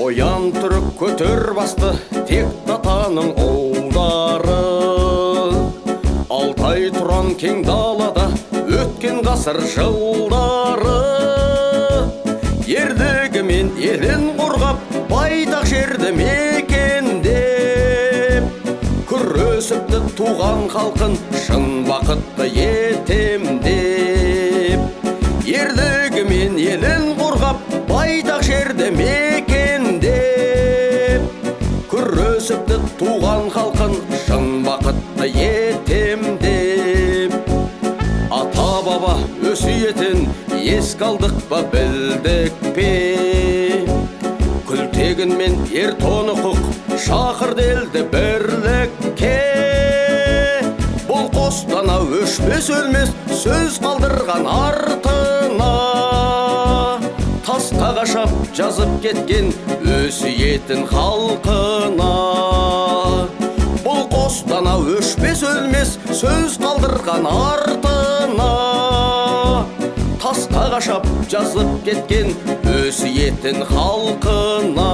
Оян түрік көтер басты тек татаның оулары. Алтай тұран кең далада өткен ғасыр жылдары. Ерлігімен елін қорғап байтақ жерді мекендеп, күресіпті туған халқын шын бақытты етемдеп. Ерлігімен елін қорғап байтақ жерді мекендеп, күресіпті туған халқын шын бақытты етемдеп. Ата баба өсиетін еске алдық па білдік пе? Күлтегінмен ер тонықық шақырды елді бірлікке. Бұл қостана өшпес өлмес сөз қалдырған артына, тасқа қашап жазып кеткен өсиетін халқына. Бұл қостана өшпес өлмес сөз қалдырған артына, тасқа қашап жазып кеткен өсиетін халқына.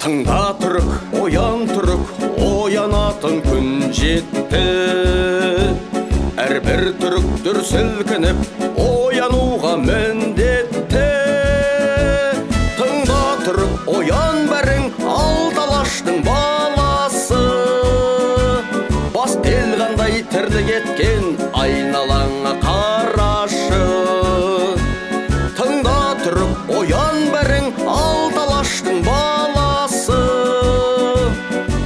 Тыңда түрік, оян түрік, оянатын күн жетті. Әрбір түрік дүр сілкініп, оянуға міндетті. Тыңда түрік, оян бәрің алдалаштың баласы. Бас ел қандай тірлік еткен айналаңа қарашы. Тыңда түрік, оян бәрің алдалаштың баласы.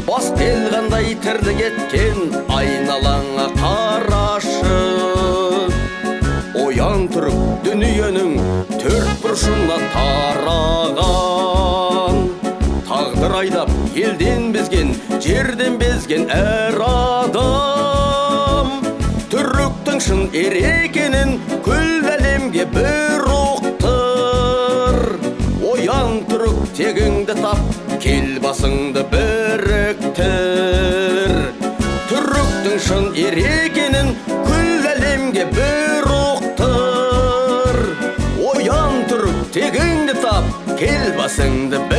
Бас ел қандай тірлік еткен айналаңа қарашы. Оян түрік дүниенің төрт бұрышына тараған, тағдыр айдап елден безген, жерден безген әр адам. Түріктің шын ер екенін күллі әлемге бір ұқтыр. Оян түрік тегіңді тап, кел басыңды біріктір. Түріктің шын ер екенін күллі әлемге бір ұқтыр. Оян түрік тегіңді тап, кел басыңды біріктір.